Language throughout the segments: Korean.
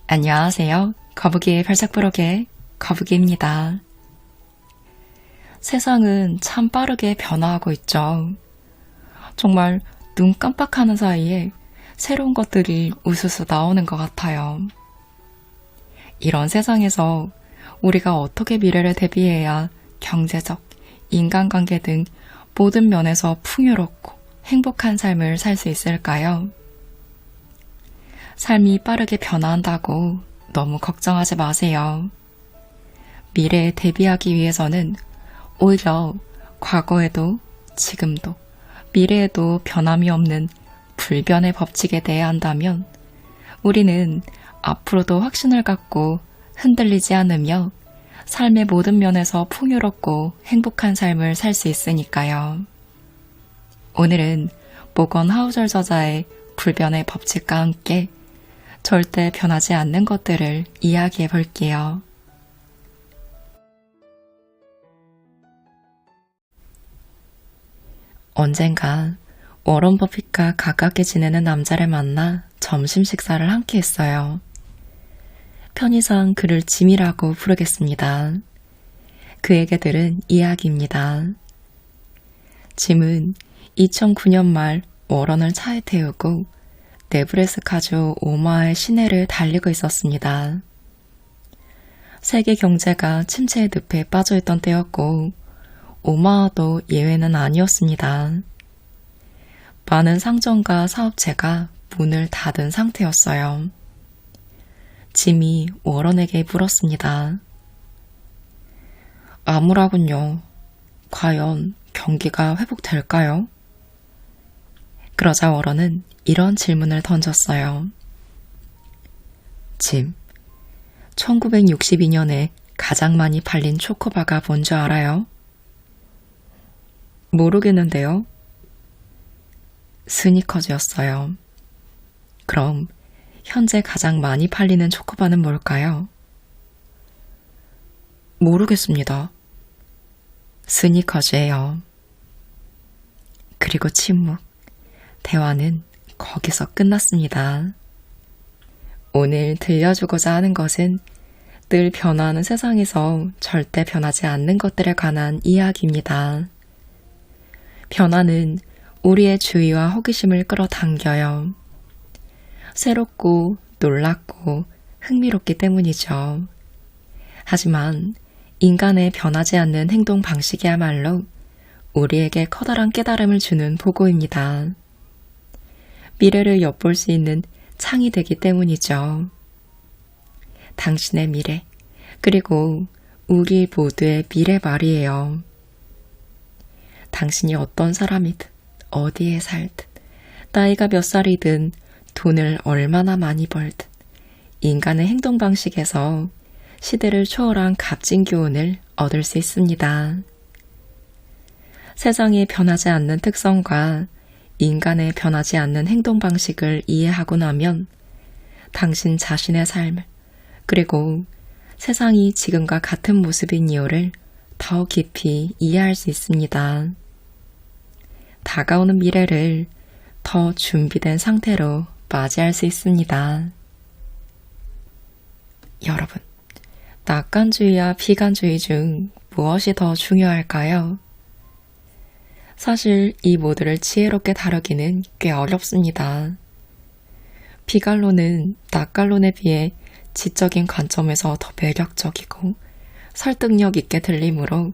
안녕하세요. 거북이의 발작부록의 거북이입니다. 세상은 참 빠르게 변화하고 있죠. 정말 눈 깜빡하는 사이에 새로운 것들이 우수수 나오는 것 같아요. 이런 세상에서 우리가 어떻게 미래를 대비해야 경제적, 인간관계 등 모든 면에서 풍요롭고 행복한 삶을 살 수 있을까요? 삶이 빠르게 변화한다고 너무 걱정하지 마세요. 미래에 대비하기 위해서는 오히려 과거에도 지금도 미래에도 변함이 없는 불변의 법칙에 대해야 한다면 우리는 앞으로도 확신을 갖고 흔들리지 않으며 삶의 모든 면에서 풍요롭고 행복한 삶을 살 수 있으니까요. 오늘은 모건 하우절 저자의 불변의 법칙과 함께 절대 변하지 않는 것들을 이야기해 볼게요. 언젠가 워런 버핏과 가깝게 지내는 남자를 만나 점심 식사를 함께 했어요. 편의상 그를 짐이라고 부르겠습니다. 그에게 들은 이야기입니다. 짐은 2009년 말 워런을 차에 태우고 네브래스카주 오마하의 시내를 달리고 있었습니다. 세계 경제가 침체의 늪에 빠져있던 때였고 오마하도 예외는 아니었습니다. 많은 상점과 사업체가 문을 닫은 상태였어요. 짐이 워런에게 물었습니다. 암울하군요. 과연 경기가 회복될까요? 그러자 워런은 이런 질문을 던졌어요. 짐, 1962년에 가장 많이 팔린 초코바가 뭔지 알아요? 모르겠는데요. 스니커즈였어요. 그럼 현재 가장 많이 팔리는 초코바는 뭘까요? 모르겠습니다. 스니커즈예요. 그리고 침묵. 대화는 거기서 끝났습니다. 오늘 들려주고자 하는 것은 늘 변화하는 세상에서 절대 변하지 않는 것들에 관한 이야기입니다. 변화는 우리의 주의와 호기심을 끌어당겨요. 새롭고 놀랍고 흥미롭기 때문이죠. 하지만 인간의 변하지 않는 행동 방식이야말로 우리에게 커다란 깨달음을 주는 보고입니다. 미래를 엿볼 수 있는 창이 되기 때문이죠. 당신의 미래, 그리고 우리 모두의 미래 말이에요. 당신이 어떤 사람이든, 어디에 살든, 나이가 몇 살이든, 돈을 얼마나 많이 벌든, 인간의 행동 방식에서 시대를 초월한 값진 교훈을 얻을 수 있습니다. 세상이 변하지 않는 특성과 인간의 변하지 않는 행동 방식을 이해하고 나면 당신 자신의 삶을 그리고 세상이 지금과 같은 모습인 이유를 더 깊이 이해할 수 있습니다. 다가오는 미래를 더 준비된 상태로 맞이할 수 있습니다. 여러분, 낙관주의와 비관주의 중 무엇이 더 중요할까요? 사실 이 모두를 지혜롭게 다루기는 꽤 어렵습니다. 비관론은 낙관론에 비해 지적인 관점에서 더 매력적이고 설득력 있게 들리므로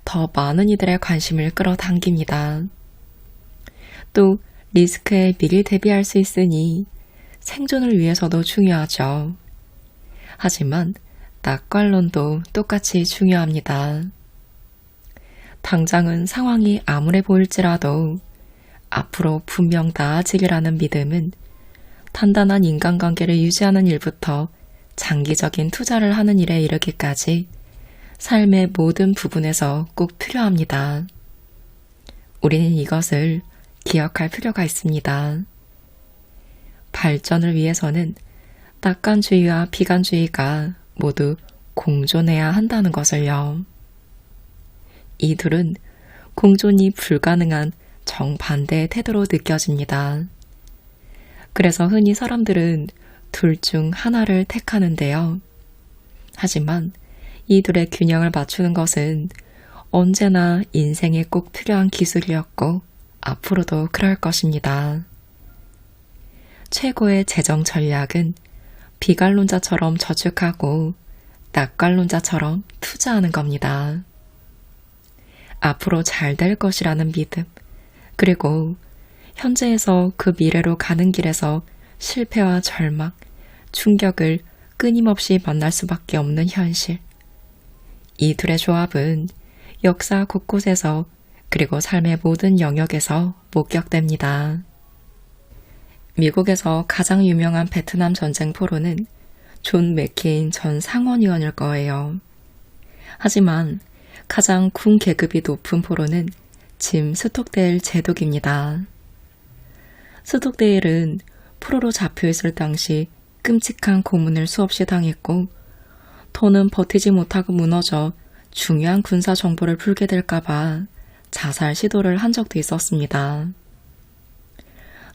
더 많은 이들의 관심을 끌어당깁니다. 또 리스크에 미리 대비할 수 있으니 생존을 위해서도 중요하죠. 하지만 낙관론도 똑같이 중요합니다. 당장은 상황이 암울해 보일지라도 앞으로 분명 나아지리라는 믿음은 단단한 인간관계를 유지하는 일부터 장기적인 투자를 하는 일에 이르기까지 삶의 모든 부분에서 꼭 필요합니다. 우리는 이것을 기억할 필요가 있습니다. 발전을 위해서는 낙관주의와 비관주의가 모두 공존해야 한다는 것을요. 이 둘은 공존이 불가능한 정반대의 태도로 느껴집니다. 그래서 흔히 사람들은 둘 중 하나를 택하는데요. 하지만 이 둘의 균형을 맞추는 것은 언제나 인생에 꼭 필요한 기술이었고 앞으로도 그럴 것입니다. 최고의 재정 전략은 비관론자처럼 저축하고 낙관론자처럼 투자하는 겁니다. 앞으로 잘 될 것이라는 믿음, 그리고 현재에서 그 미래로 가는 길에서 실패와 절망, 충격을 끊임없이 만날 수밖에 없는 현실. 이 둘의 조합은 역사 곳곳에서 그리고 삶의 모든 영역에서 목격됩니다. 미국에서 가장 유명한 베트남 전쟁 포로는 존 맥케인 전 상원의원일 거예요. 하지만 가장 군 계급이 높은 포로는 짐 스톡데일 제독입니다. 스톡데일은 포로로 잡혀있을 당시 끔찍한 고문을 수없이 당했고 더는 버티지 못하고 무너져 중요한 군사 정보를 풀게 될까봐 자살 시도를 한 적도 있었습니다.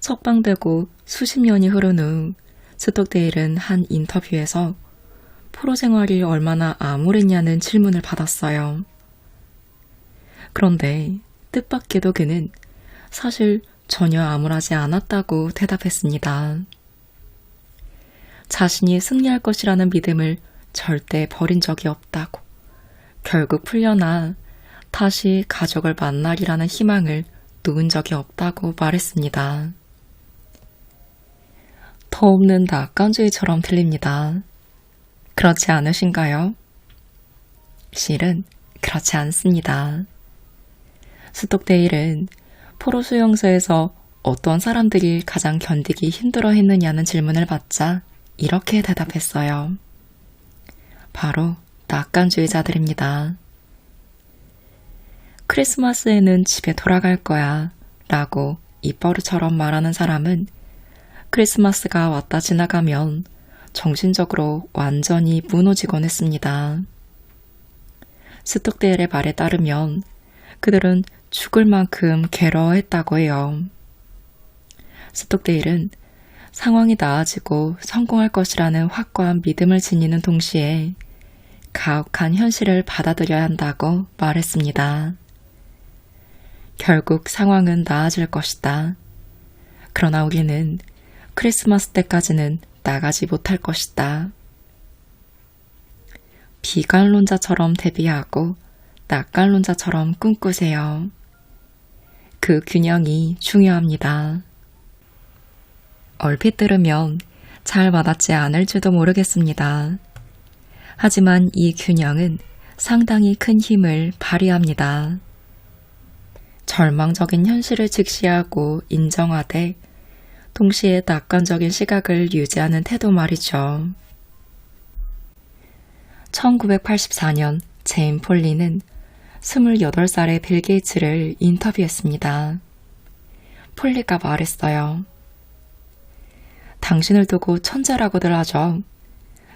석방되고 수십 년이 흐른 후 스톡데일은 한 인터뷰에서 포로 생활이 얼마나 암울했냐는 질문을 받았어요. 그런데 뜻밖에도 그는 사실 전혀 암울하지 않았다고 대답했습니다. 자신이 승리할 것이라는 믿음을 절대 버린 적이 없다고, 결국 풀려나 다시 가족을 만나리라는 희망을 놓은 적이 없다고 말했습니다. 더 없는 낙관주의처럼 들립니다. 그렇지 않으신가요? 실은 그렇지 않습니다. 스톡데일은 포로 수용소에서 어떤 사람들이 가장 견디기 힘들어 했느냐는 질문을 받자 이렇게 대답했어요. 바로 낙관주의자들입니다. 크리스마스에는 집에 돌아갈 거야 라고 입버릇처럼 말하는 사람은 크리스마스가 왔다 지나가면 정신적으로 완전히 무너지곤 했습니다. 스톡데일의 말에 따르면 그들은 죽을 만큼 괴로워했다고 해요. 스톡데일은 상황이 나아지고 성공할 것이라는 확고한 믿음을 지니는 동시에 가혹한 현실을 받아들여야 한다고 말했습니다. 결국 상황은 나아질 것이다. 그러나 우리는 크리스마스 때까지는 나가지 못할 것이다. 비관론자처럼 대비하고 낙관론자처럼 꿈꾸세요. 그 균형이 중요합니다. 얼핏 들으면 잘 와닿지 않을지도 모르겠습니다. 하지만 이 균형은 상당히 큰 힘을 발휘합니다. 절망적인 현실을 직시하고 인정하되 동시에 낙관적인 시각을 유지하는 태도 말이죠. 1984년 제인 폴리는 28살의 빌 게이츠를 인터뷰했습니다. 폴리가 말했어요. 당신을 두고 천재라고들 하죠.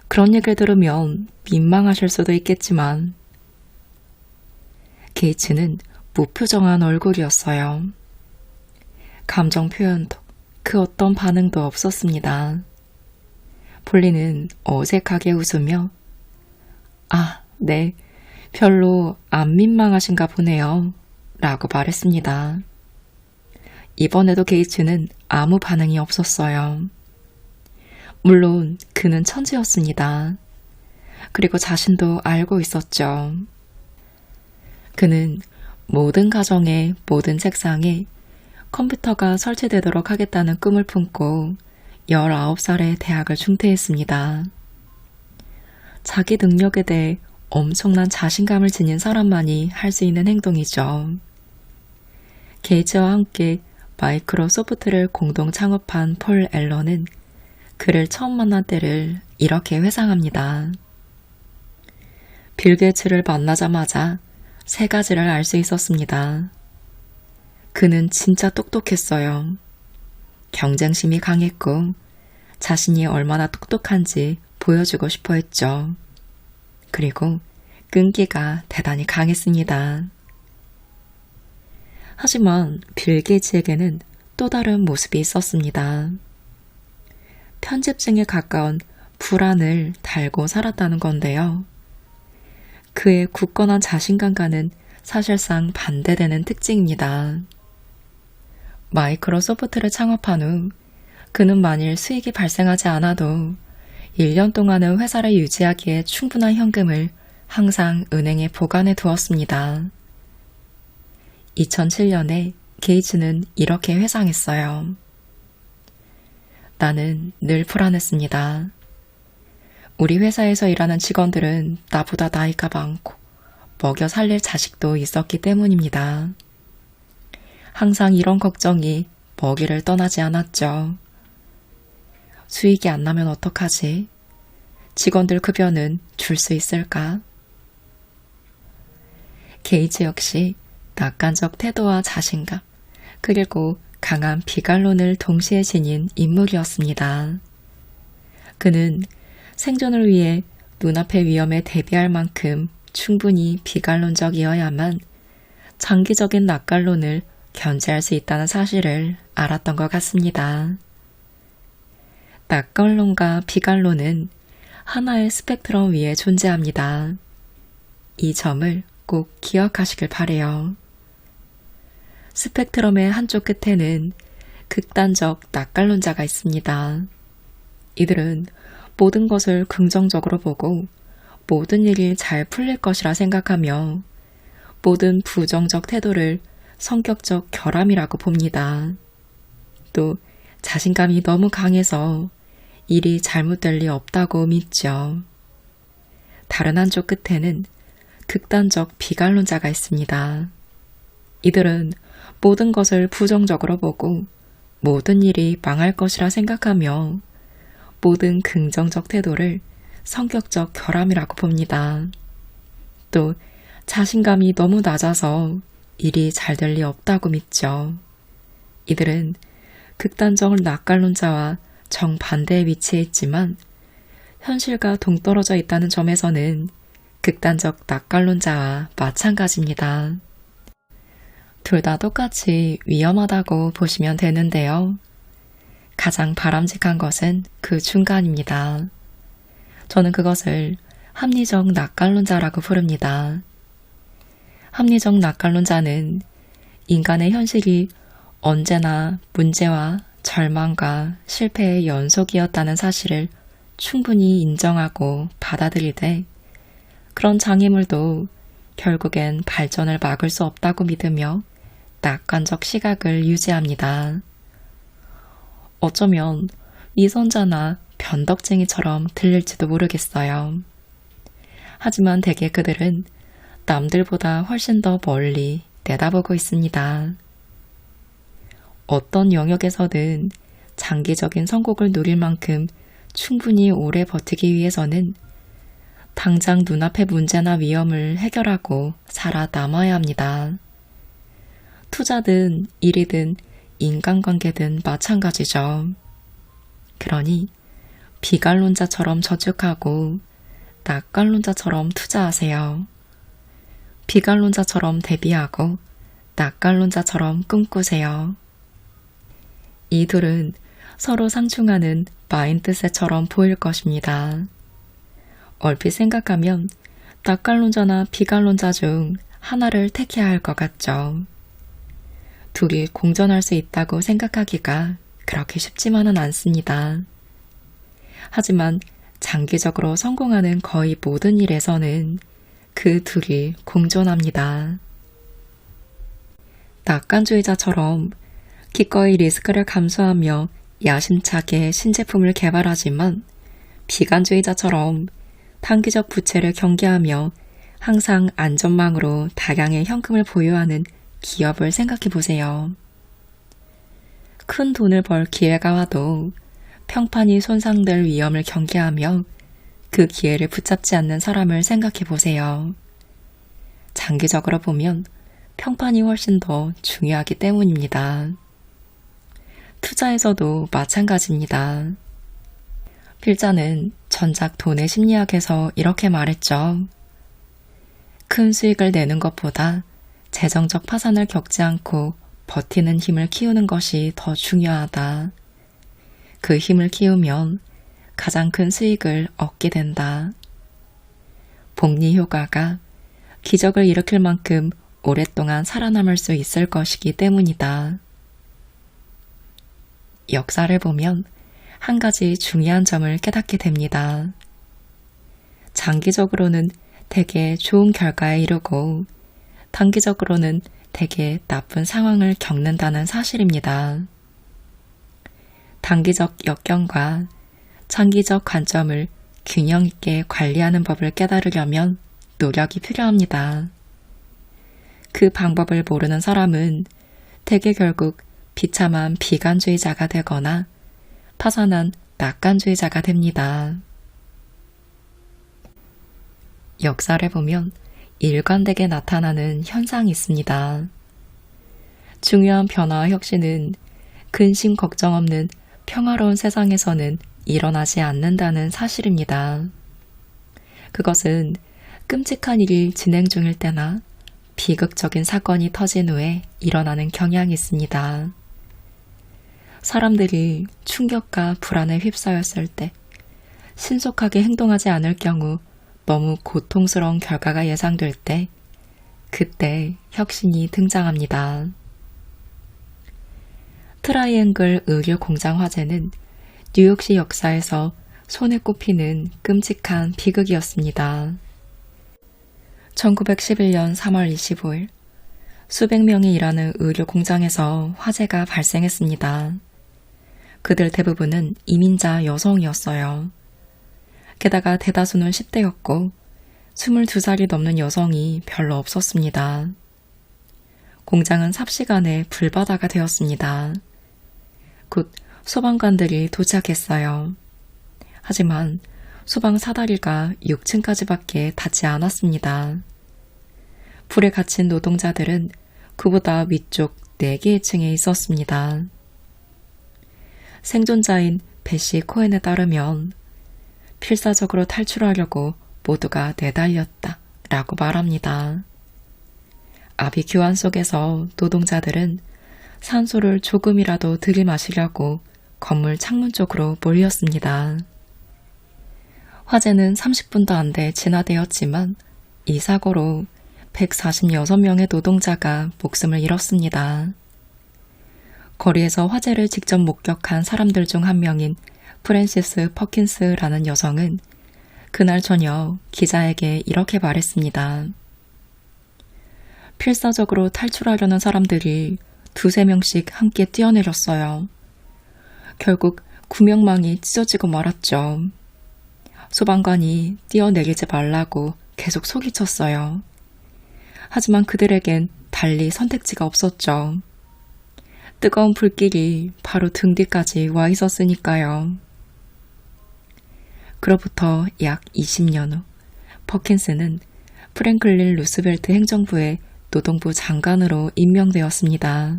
그런 얘기를 들으면 민망하실 수도 있겠지만 게이츠는 무표정한 얼굴이었어요. 감정 표현도 그 어떤 반응도 없었습니다. 폴리는 어색하게 웃으며 아, 네, 별로 안 민망하신가 보네요 라고 말했습니다. 이번에도 게이츠는 아무 반응이 없었어요. 물론 그는 천재였습니다. 그리고 자신도 알고 있었죠. 그는 모든 가정의 모든 책상에 컴퓨터가 설치되도록 하겠다는 꿈을 품고 19살에 대학을 중퇴했습니다. 자기 능력에 대해 엄청난 자신감을 지닌 사람만이 할 수 있는 행동이죠. 게이츠와 함께 마이크로소프트를 공동 창업한 폴 앨런은 그를 처음 만난 때를 이렇게 회상합니다. 빌 게이츠를 만나자마자 세 가지를 알 수 있었습니다. 그는 진짜 똑똑했어요. 경쟁심이 강했고 자신이 얼마나 똑똑한지 보여주고 싶어 했죠. 그리고 끈기가 대단히 강했습니다. 하지만 빌 게이츠에게는 또 다른 모습이 있었습니다. 편집증에 가까운 불안을 달고 살았다는 건데요. 그의 굳건한 자신감과는 사실상 반대되는 특징입니다. 마이크로소프트를 창업한 후 그는 만일 수익이 발생하지 않아도 1년 동안은 회사를 유지하기에 충분한 현금을 항상 은행에 보관해 두었습니다. 2007년에 게이츠는 이렇게 회상했어요. 나는 늘 불안했습니다. 우리 회사에서 일하는 직원들은 나보다 나이가 많고 먹여 살릴 자식도 있었기 때문입니다. 항상 이런 걱정이 먹이를 떠나지 않았죠. 수익이 안 나면 어떡하지? 직원들 급여는 줄 수 있을까? 게이츠 역시 낙관적 태도와 자신감, 그리고 강한 비관론을 동시에 지닌 인물이었습니다. 그는 생존을 위해 눈앞의 위험에 대비할 만큼 충분히 비관론적이어야만 장기적인 낙관론을 견제할 수 있다는 사실을 알았던 것 같습니다. 낙관론과 비관론은 하나의 스펙트럼 위에 존재합니다. 이 점을 꼭 기억하시길 바래요. 스펙트럼의 한쪽 끝에는 극단적 낙관론자가 있습니다. 이들은 모든 것을 긍정적으로 보고 모든 일이 잘 풀릴 것이라 생각하며 모든 부정적 태도를 성격적 결함이라고 봅니다. 또 자신감이 너무 강해서 일이 잘못될 리 없다고 믿죠. 다른 한쪽 끝에는 극단적 비관론자가 있습니다. 이들은 모든 것을 부정적으로 보고 모든 일이 망할 것이라 생각하며 모든 긍정적 태도를 성격적 결함이라고 봅니다. 또 자신감이 너무 낮아서 일이 잘 될 리 없다고 믿죠. 이들은 극단적 낙관론자와 정반대의 위치에 있지만 현실과 동떨어져 있다는 점에서는 극단적 낙관론자와 마찬가지입니다. 둘 다 똑같이 위험하다고 보시면 되는데요. 가장 바람직한 것은 그 중간입니다. 저는 그것을 합리적 낙관론자라고 부릅니다. 합리적 낙관론자는 인간의 현실이 언제나 문제와 절망과 실패의 연속이었다는 사실을 충분히 인정하고 받아들이되 그런 장애물도 결국엔 발전을 막을 수 없다고 믿으며 낙관적 시각을 유지합니다. 어쩌면 위선자나 변덕쟁이처럼 들릴지도 모르겠어요. 하지만 대개 그들은 남들보다 훨씬 더 멀리 내다보고 있습니다. 어떤 영역에서든 장기적인 성공을 누릴 만큼 충분히 오래 버티기 위해서는 당장 눈앞의 문제나 위험을 해결하고 살아남아야 합니다. 투자든 일이든 인간관계든 마찬가지죠. 그러니 비관론자처럼 저축하고 낙관론자처럼 투자하세요. 비관론자처럼 대비하고 낙관론자처럼 꿈꾸세요. 이 둘은 서로 상충하는 마인드셋처럼 보일 것입니다. 얼핏 생각하면 낙관론자나 비관론자 중 하나를 택해야 할 것 같죠. 둘이 공존할 수 있다고 생각하기가 그렇게 쉽지만은 않습니다. 하지만 장기적으로 성공하는 거의 모든 일에서는 그 둘이 공존합니다. 낙관주의자처럼 기꺼이 리스크를 감수하며 야심차게 신제품을 개발하지만 비관주의자처럼 단기적 부채를 경계하며 항상 안전망으로 다량의 현금을 보유하는 기업을 생각해 보세요. 큰 돈을 벌 기회가 와도 평판이 손상될 위험을 경계하며 그 기회를 붙잡지 않는 사람을 생각해 보세요. 장기적으로 보면 평판이 훨씬 더 중요하기 때문입니다. 투자에서도 마찬가지입니다. 필자는 전작 돈의 심리학에서 이렇게 말했죠. 큰 수익을 내는 것보다 재정적 파산을 겪지 않고 버티는 힘을 키우는 것이 더 중요하다. 그 힘을 키우면 가장 큰 수익을 얻게 된다. 복리 효과가 기적을 일으킬 만큼 오랫동안 살아남을 수 있을 것이기 때문이다. 역사를 보면 한 가지 중요한 점을 깨닫게 됩니다. 장기적으로는 되게 좋은 결과에 이르고 단기적으로는 되게 나쁜 상황을 겪는다는 사실입니다. 단기적 역경과 장기적 관점을 균형 있게 관리하는 법을 깨달으려면 노력이 필요합니다. 그 방법을 모르는 사람은 대개 결국 비참한 비관주의자가 되거나 파산한 낙관주의자가 됩니다. 역사를 보면 일관되게 나타나는 현상이 있습니다. 중요한 변화와 혁신은 근심 걱정 없는 평화로운 세상에서는 일어나지 않는다는 사실입니다. 그것은 끔찍한 일이 진행 중일 때나 비극적인 사건이 터진 후에 일어나는 경향이 있습니다. 사람들이 충격과 불안에 휩싸였을 때 신속하게 행동하지 않을 경우 너무 고통스러운 결과가 예상될 때 그때 혁신이 등장합니다. 트라이앵글 의류 공장 화재는 뉴욕시 역사에서 손에 꼽히는 끔찍한 비극이었습니다. 1911년 3월 25일 수백 명이 일하는 의류 공장에서 화재가 발생했습니다. 그들 대부분은 이민자 여성이었어요. 게다가 대다수는 10대였고 22살이 넘는 여성이 별로 없었습니다. 공장은 삽시간에 불바다가 되었습니다. 곧 소방관들이 도착했어요. 하지만 소방 사다리가 6층까지밖에 닿지 않았습니다. 불에 갇힌 노동자들은 그보다 위쪽 4개의 층에 있었습니다. 생존자인 베시 코엔에 따르면 필사적으로 탈출하려고 모두가 내달렸다 라고 말합니다. 아비규환 속에서 노동자들은 산소를 조금이라도 들이마시려고 건물 창문 쪽으로 몰렸습니다. 화재는 30분도 안 돼 진화되었지만 이 사고로 146명의 노동자가 목숨을 잃었습니다. 거리에서 화재를 직접 목격한 사람들 중 한 명인 프랜시스 퍼킨스라는 여성은 그날 저녁 기자에게 이렇게 말했습니다. 필사적으로 탈출하려는 사람들이 2~3명씩 함께 뛰어내렸어요. 결국 9명망이 찢어지고 말았죠. 소방관이 뛰어내리지 말라고 계속 소리쳤어요. 하지만 그들에겐 달리 선택지가 없었죠. 뜨거운 불길이 바로 등 뒤까지 와 있었으니까요. 그로부터 약 20년 후 퍼킨스는 프랭클린 루스벨트 행정부의 노동부 장관으로 임명되었습니다.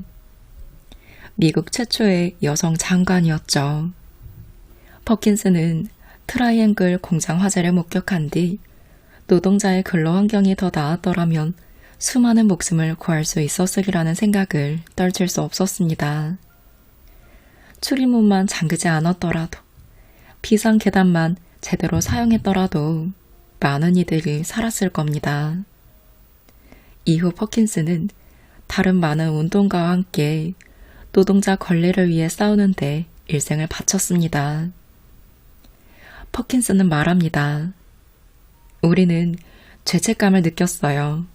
미국 최초의 여성 장관이었죠. 퍼킨스는 트라이앵글 공장 화재를 목격한 뒤 노동자의 근로 환경이 더 나았더라면 수많은 목숨을 구할 수 있었으리라는 생각을 떨칠 수 없었습니다. 출입문만 잠그지 않았더라도, 비상 계단만 제대로 사용했더라도 많은 이들이 살았을 겁니다. 이후 퍼킨스는 다른 많은 운동가와 함께 노동자 권리를 위해 싸우는데 일생을 바쳤습니다. 퍼킨스는 말합니다. 우리는 죄책감을 느꼈어요.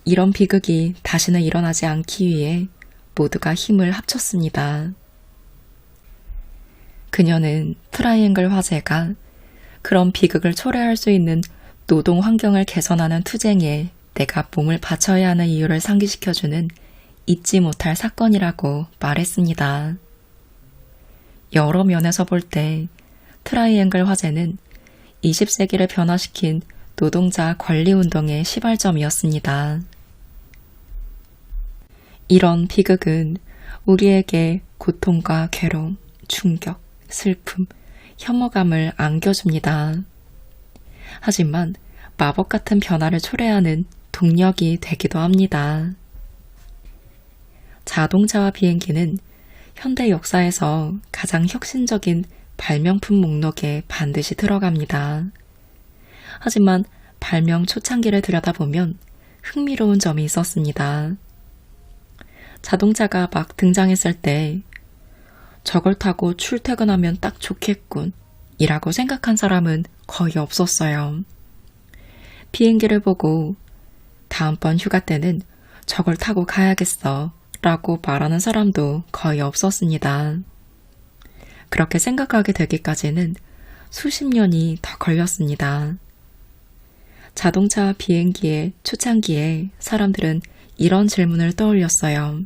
이런 비극이 다시는 일어나지 않기 위해 모두가 힘을 합쳤습니다. 그녀는 트라이앵글 화재가 그런 비극을 초래할 수 있는 노동 환경을 개선하는 투쟁에 내가 몸을 바쳐야 하는 이유를 상기시켜주는 잊지 못할 사건이라고 말했습니다. 여러 면에서 볼 때 트라이앵글 화재는 20세기를 변화시킨 노동자 권리운동의 시발점이었습니다. 이런 비극은 우리에게 고통과 괴로움, 충격, 슬픔, 혐오감을 안겨줍니다. 하지만 마법 같은 변화를 초래하는 동력이 되기도 합니다. 자동차와 비행기는 현대 역사에서 가장 혁신적인 발명품 목록에 반드시 들어갑니다. 하지만 발명 초창기를 들여다보면 흥미로운 점이 있었습니다. 자동차가 막 등장했을 때 저걸 타고 출퇴근하면 딱 좋겠군 이라고 생각한 사람은 거의 없었어요. 비행기를 보고 다음번 휴가 때는 저걸 타고 가야겠어 라고 말하는 사람도 거의 없었습니다. 그렇게 생각하게 되기까지는 수십 년이 더 걸렸습니다. 자동차 비행기의 초창기에 사람들은 이런 질문을 떠올렸어요.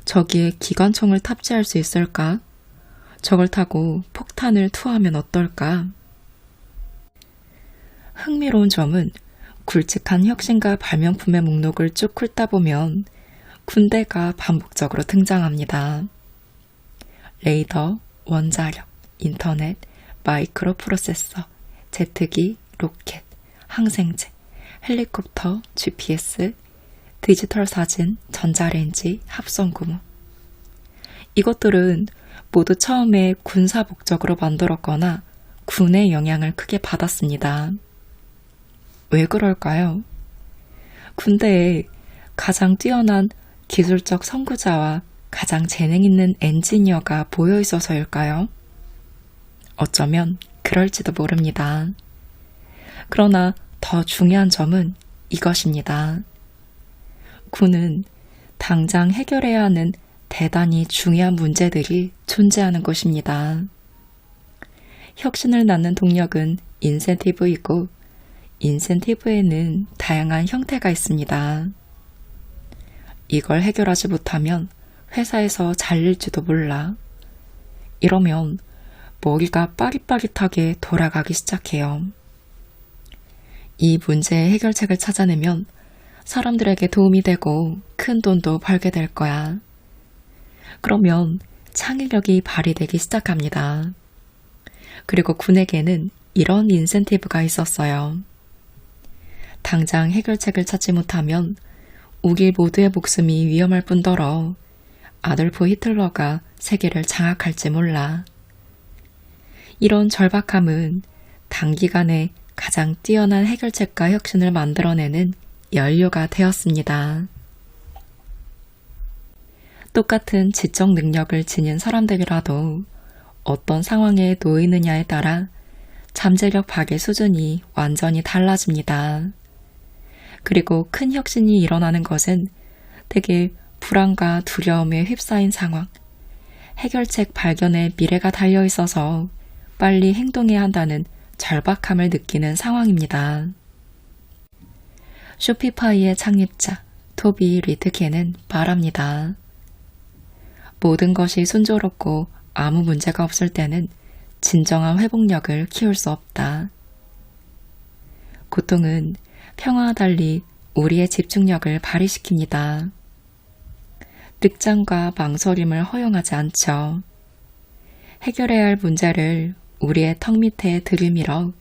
저기에 기관총을 탑재할 수 있을까? 저걸 타고 폭탄을 투하하면 어떨까? 흥미로운 점은 굵직한 혁신과 발명품의 목록을 쭉 훑다 보면 군대가 반복적으로 등장합니다. 레이더, 원자력, 인터넷, 마이크로 프로세서, 제트기, 로켓, 항생제, 헬리콥터, GPS, 디지털 사진, 전자레인지, 합성고무. 이것들은 모두 처음에 군사 목적으로 만들었거나 군의 영향을 크게 받았습니다. 왜 그럴까요? 군대에 가장 뛰어난 기술적 선구자와 가장 재능 있는 엔지니어가 모여 있어서일까요? 어쩌면 그럴지도 모릅니다. 그러나 더 중요한 점은 이것입니다. 군은 당장 해결해야 하는 대단히 중요한 문제들이 존재하는 곳입니다. 혁신을 낳는 동력은 인센티브이고 인센티브에는 다양한 형태가 있습니다. 이걸 해결하지 못하면 회사에서 잘릴지도 몰라. 이러면 머리가 빠릿빠릿하게 돌아가기 시작해요. 이 문제의 해결책을 찾아내면 사람들에게 도움이 되고 큰 돈도 벌게 될 거야. 그러면 창의력이 발휘되기 시작합니다. 그리고 군에게는 이런 인센티브가 있었어요. 당장 해결책을 찾지 못하면 우리 모두의 목숨이 위험할 뿐더러 아돌프 히틀러가 세계를 장악할지 몰라. 이런 절박함은 단기간에 가장 뛰어난 해결책과 혁신을 만들어내는 연료가 되었습니다. 똑같은 지적 능력을 지닌 사람들이라도 어떤 상황에 놓이느냐에 따라 잠재력 파괴 수준이 완전히 달라집니다. 그리고 큰 혁신이 일어나는 것은 대개 불안과 두려움에 휩싸인 상황, 해결책 발견에 미래가 달려 있어서 빨리 행동해야 한다는 절박함을 느끼는 상황입니다. 쇼피파이의 창립자 토비 리트케는 말합니다. 모든 것이 순조롭고 아무 문제가 없을 때는 진정한 회복력을 키울 수 없다. 고통은 평화와 달리 우리의 집중력을 발휘시킵니다. 늑장과 망설임을 허용하지 않죠. 해결해야 할 문제를 우리의 턱 밑에 들이밀어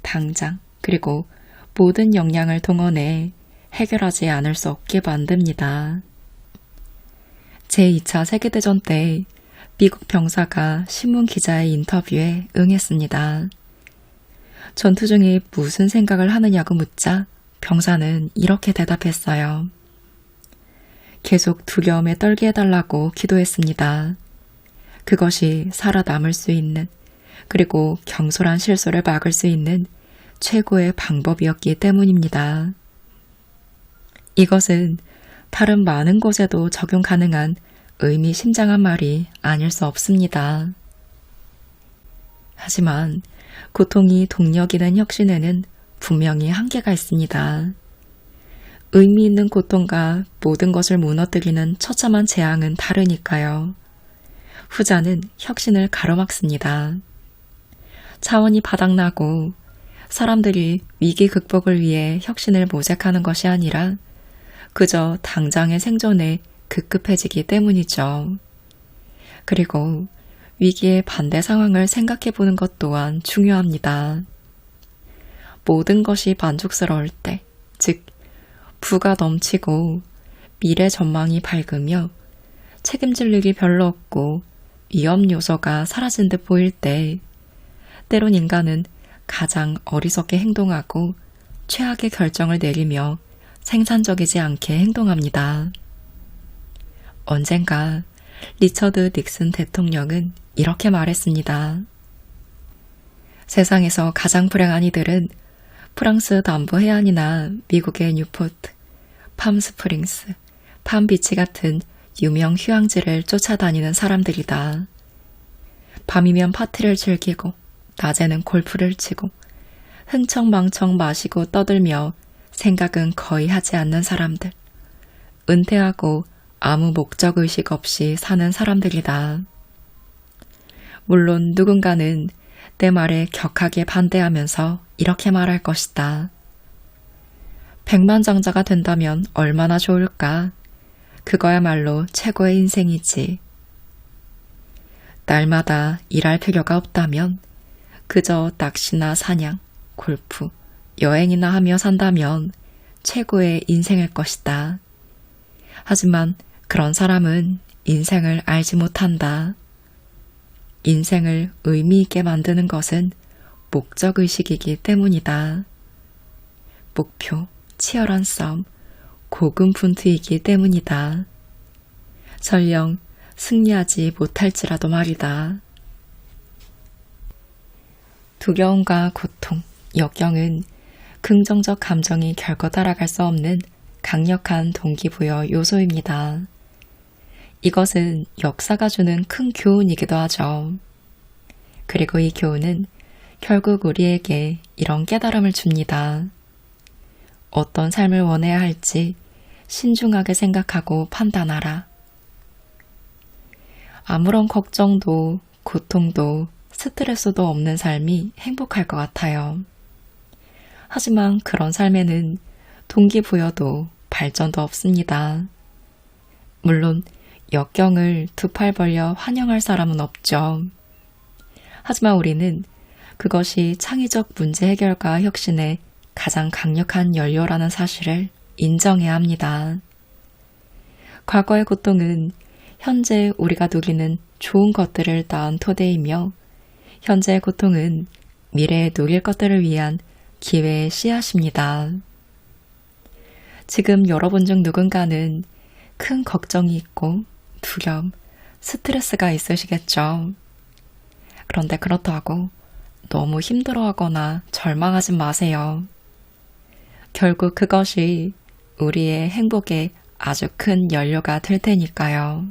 당장 그리고 모든 역량을 동원해 해결하지 않을 수 없게 만듭니다. 제2차 세계대전 때 미국 병사가 신문 기자의 인터뷰에 응했습니다. 전투 중에 무슨 생각을 하느냐고 묻자 병사는 이렇게 대답했어요. 계속 두려움에 떨게 해달라고 기도했습니다. 그것이 살아남을 수 있는 그리고 경솔한 실수를 막을 수 있는 최고의 방법이었기 때문입니다. 이것은 다른 많은 곳에도 적용 가능한 의미심장한 말이 아닐 수 없습니다. 하지만 고통이 동력이 된 혁신에는 분명히 한계가 있습니다. 의미 있는 고통과 모든 것을 무너뜨리는 처참한 재앙은 다르니까요. 후자는 혁신을 가로막습니다. 차원이 바닥나고 사람들이 위기 극복을 위해 혁신을 모색하는 것이 아니라 그저 당장의 생존에 급급해지기 때문이죠. 그리고 위기의 반대 상황을 생각해 보는 것 또한 중요합니다. 모든 것이 만족스러울 때, 즉 부가 넘치고 미래 전망이 밝으며 책임질 일이 별로 없고 위험 요소가 사라진 듯 보일 때 때론 인간은 가장 어리석게 행동하고 최악의 결정을 내리며 생산적이지 않게 행동합니다. 언젠가 리처드 닉슨 대통령은 이렇게 말했습니다. 세상에서 가장 불행한 이들은 프랑스 남부 해안이나 미국의 뉴포트, 팜스프링스, 팜비치 같은 유명 휴양지를 쫓아다니는 사람들이다. 밤이면 파티를 즐기고 낮에는 골프를 치고 흥청망청 마시고 떠들며 생각은 거의 하지 않는 사람들. 은퇴하고 아무 목적의식 없이 사는 사람들이다. 물론 누군가는 내 말에 격하게 반대하면서 이렇게 말할 것이다. 백만장자가 된다면 얼마나 좋을까? 그거야말로 최고의 인생이지. 날마다 일할 필요가 없다면 그저 낚시나 사냥, 골프, 여행이나 하며 산다면 최고의 인생일 것이다. 하지만 그런 사람은 인생을 알지 못한다. 인생을 의미 있게 만드는 것은 목적의식이기 때문이다. 목표, 치열한 싸움, 고군분투이기 때문이다. 설령 승리하지 못할지라도 말이다. 두려움과 고통, 역경은 긍정적 감정이 결코 따라갈 수 없는 강력한 동기부여 요소입니다. 이것은 역사가 주는 큰 교훈이기도 하죠. 그리고 이 교훈은 결국 우리에게 이런 깨달음을 줍니다. 어떤 삶을 원해야 할지 신중하게 생각하고 판단하라. 아무런 걱정도 고통도 스트레스도 없는 삶이 행복할 것 같아요. 하지만 그런 삶에는 동기부여도 발전도 없습니다. 물론 역경을 두 팔 벌려 환영할 사람은 없죠. 하지만 우리는 그것이 창의적 문제 해결과 혁신의 가장 강력한 연료라는 사실을 인정해야 합니다. 과거의 고통은 현재 우리가 누리는 좋은 것들을 낳은 토대이며 현재의 고통은 미래에 누릴 것들을 위한 기회의 씨앗입니다. 지금 여러분 중 누군가는 큰 걱정이 있고 두려움, 스트레스가 있으시겠죠. 그런데 그렇다고 너무 힘들어하거나 절망하지 마세요. 결국 그것이 우리의 행복에 아주 큰 연료가 될 테니까요.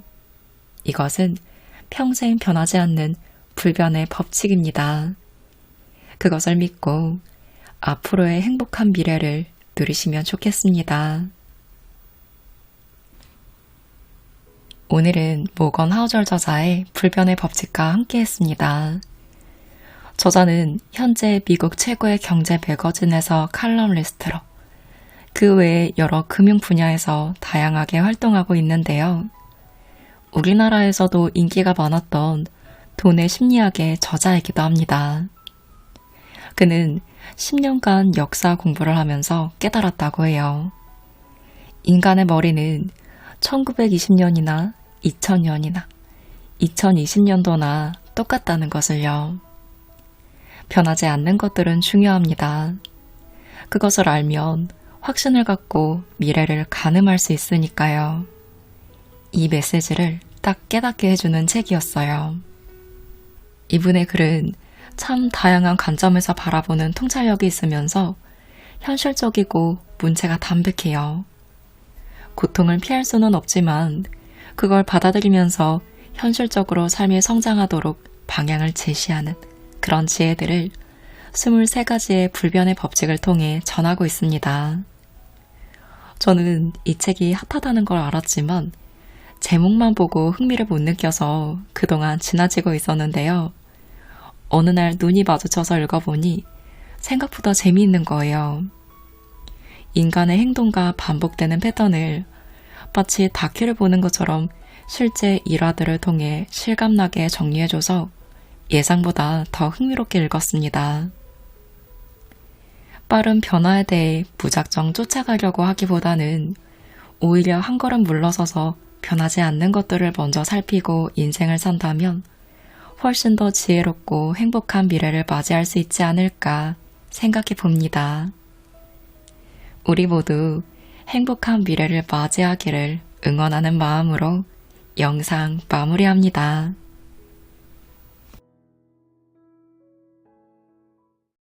이것은 평생 변하지 않는 불변의 법칙입니다. 그것을 믿고 앞으로의 행복한 미래를 누리시면 좋겠습니다. 오늘은 모건 하우절 저자의 불변의 법칙과 함께 했습니다. 저자는 현재 미국 최고의 경제 매거진에서 칼럼니스트로 그 외에 여러 금융 분야에서 다양하게 활동하고 있는데요. 우리나라에서도 인기가 많았던 돈의 심리학의 저자이기도 합니다. 그는 10년간 역사 공부를 하면서 깨달았다고 해요. 인간의 머리는 1920년이나 2000년이나 2020년도나 똑같다는 것을요. 변하지 않는 것들은 중요합니다. 그것을 알면 확신을 갖고 미래를 가늠할 수 있으니까요. 이 메시지를 딱 깨닫게 해주는 책이었어요. 이분의 글은 참 다양한 관점에서 바라보는 통찰력이 있으면서 현실적이고 문체가 담백해요. 고통을 피할 수는 없지만 그걸 받아들이면서 현실적으로 삶이 성장하도록 방향을 제시하는 그런 지혜들을 23가지의 불변의 법칙을 통해 전하고 있습니다. 저는 이 책이 핫하다는 걸 알았지만 제목만 보고 흥미를 못 느껴서 그동안 지나치고 있었는데요. 어느 날 눈이 마주쳐서 읽어보니 생각보다 재미있는 거예요. 인간의 행동과 반복되는 패턴을 마치 다큐를 보는 것처럼 실제 일화들을 통해 실감나게 정리해줘서 예상보다 더 흥미롭게 읽었습니다. 빠른 변화에 대해 무작정 쫓아가려고 하기보다는 오히려 한 걸음 물러서서 변하지 않는 것들을 먼저 살피고 인생을 산다면 훨씬 더 지혜롭고 행복한 미래를 맞이할 수 있지 않을까 생각해 봅니다. 우리 모두 행복한 미래를 맞이하기를 응원하는 마음으로 영상 마무리합니다.